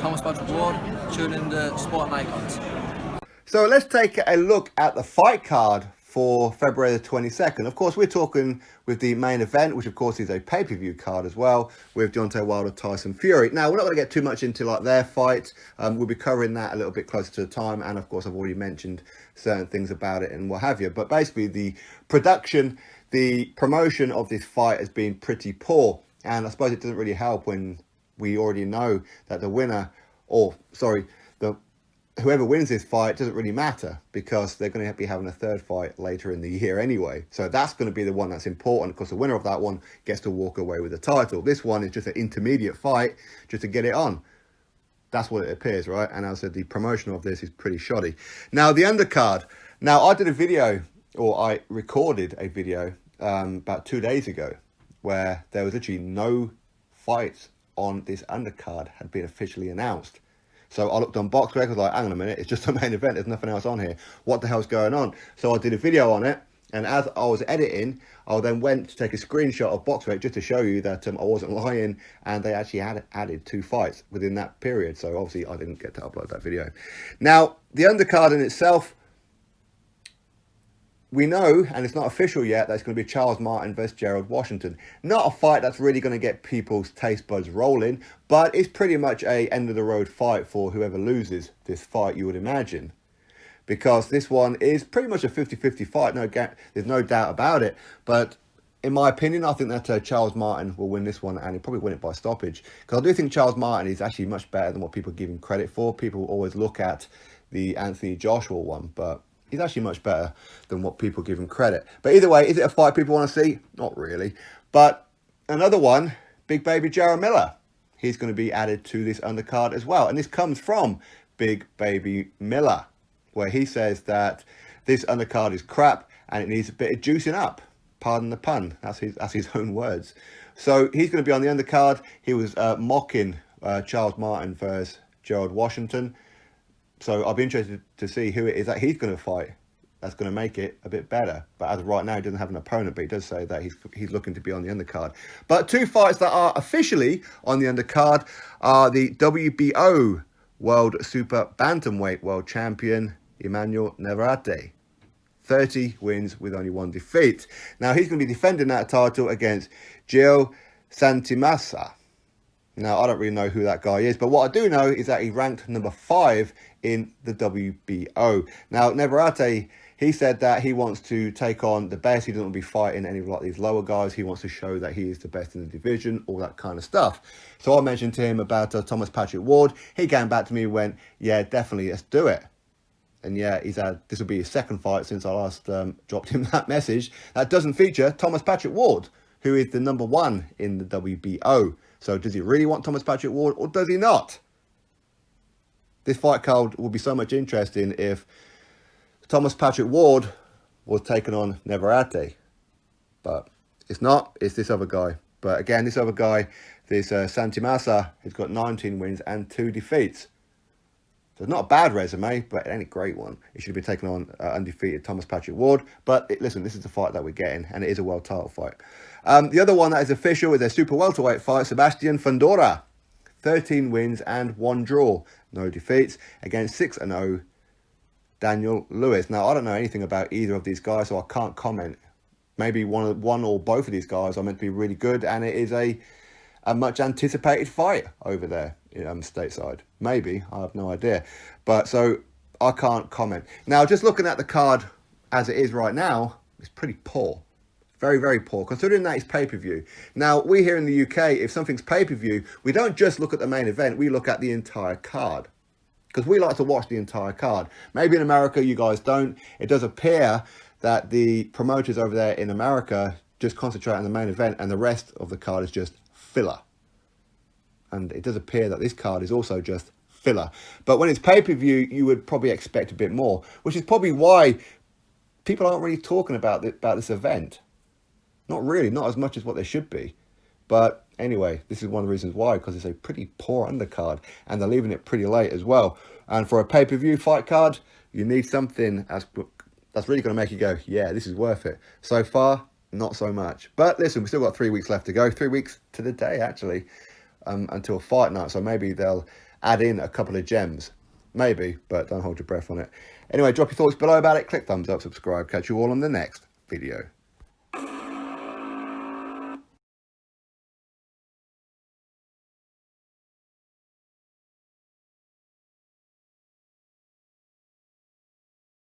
Thomas Patrick Ward, tune in the Sport and Icons. So let's take a look at the fight card for February the 22nd. Of course, we're talking with the main event, which of course is a pay-per-view card as well, with Deontay Wilder, Tyson Fury. Now, we're not going to get too much into like their fight. We'll be covering that a little bit closer to the time. And of course, I've already mentioned certain things about it and what have you. But basically, the production, the promotion of this fight has been pretty poor. And I suppose it doesn't really help when we already know that the winner, whoever wins this fight doesn't really matter, because they're going to be having a third fight later in the year anyway. So that's going to be the one that's important, because the winner of that one gets to walk away with the title. This one is just an intermediate fight just to get it on. That's what it appears, right? And as I said, the promotion of this is pretty shoddy. Now, the undercard. Now, I did a video, or I recorded a video about 2 days ago, where there was literally no fights on this undercard had been officially announced. So I looked on BoxRec, I was like, hang on a minute, it's just a main event, there's nothing else on here. What the hell's going on? So I did a video on it, and as I was editing, I then went to take a screenshot of BoxRec just to show you that I wasn't lying, and they actually had added 2 fights within that period. So obviously I didn't get to upload that video. Now, the undercard in itself, we know, and it's not official yet, that it's going to be Charles Martin versus Gerald Washington. Not a fight that's really going to get people's taste buds rolling, but it's pretty much a end-of-the-road fight for whoever loses this fight, you would imagine. Because this one is pretty much a 50-50 fight, there's no doubt about it. But in my opinion, I think that Charles Martin will win this one, and he'll probably win it by stoppage. Because I do think Charles Martin is actually much better than what people give him credit for. People always look at the Anthony Joshua one, but he's actually much better than what people give him credit. But either way, is it a fight people want to see? Not really. But another one, Big Baby Jarrell Miller. He's going to be added to this undercard as well. And this comes from Big Baby Miller, where he says that this undercard is crap and it needs a bit of juicing up. Pardon the pun. That's his own words. So he's going to be on the undercard. He was mocking Charles Martin versus Gerald Washington. So I'll be interested to see who it is that he's going to fight that's going to make it a bit better. But as of right now, he doesn't have an opponent, but he does say that he's looking to be on the undercard. But 2 fights that are officially on the undercard are the WBO World Super Bantamweight World Champion Emmanuel Navarrete. 30 wins with only 1 defeat. Now, he's going to be defending that title against Gio Santimasa. Now, I don't really know who that guy is, but what I do know is that he ranked number 5 in the WBO. Now, Navarrete, he said that he wants to take on the best. He doesn't want to be fighting any of like these lower guys. He wants to show that he is the best in the division, all that kind of stuff. So I mentioned to him about Thomas Patrick Ward. He came back to me and went, yeah, definitely, let's do it. And yeah, this will be his 2nd fight since I last dropped him that message. That doesn't feature Thomas Patrick Ward, who is the number 1 in the WBO. So does he really want Thomas Patrick Ward, or does he not? This fight card will be so much interesting if Thomas Patrick Ward was taken on Navarrete. But it's not, it's this other guy. But again, this other guy, this Santimasa, has got 19 wins and 2 defeats. So it's not a bad resume, but it ain't a great one. He should be taking on undefeated Thomas Patrick Ward. But listen, this is the fight that we're getting, and it is a world title fight. The other one that is official is a super welterweight fight, Sebastian Fundora. 13 wins and 1 draw. No defeats against 6-0 Daniel Lewis. Now, I don't know anything about either of these guys, so I can't comment. Maybe one or both of these guys are meant to be really good, and it is a much anticipated fight over there stateside. Maybe, I have no idea. But so I can't comment. Now, just looking at the card as it is right now, it's pretty poor. Very, very poor, considering that it's pay-per-view. Now, we here in the UK, if something's pay-per-view, we don't just look at the main event, we look at the entire card. Because we like to watch the entire card. Maybe in America, you guys don't. It does appear that the promoters over there in America just concentrate on the main event, and the rest of the card is just filler. And it does appear that this card is also just filler. But when it's pay-per-view, you would probably expect a bit more, which is probably why people aren't really talking about this event. Not really, not as much as what they should be. But anyway, this is one of the reasons why, because it's a pretty poor undercard, and they're leaving it pretty late as well. And for a pay-per-view fight card, you need something that's really going to make you go, yeah, this is worth it. So far, not so much. But listen, we've still got 3 weeks left to go. 3 weeks to the day, actually, until fight night. So maybe they'll add in a couple of gems. Maybe, but don't hold your breath on it. Anyway, drop your thoughts below about it. Click thumbs up, subscribe. Catch you all on the next video.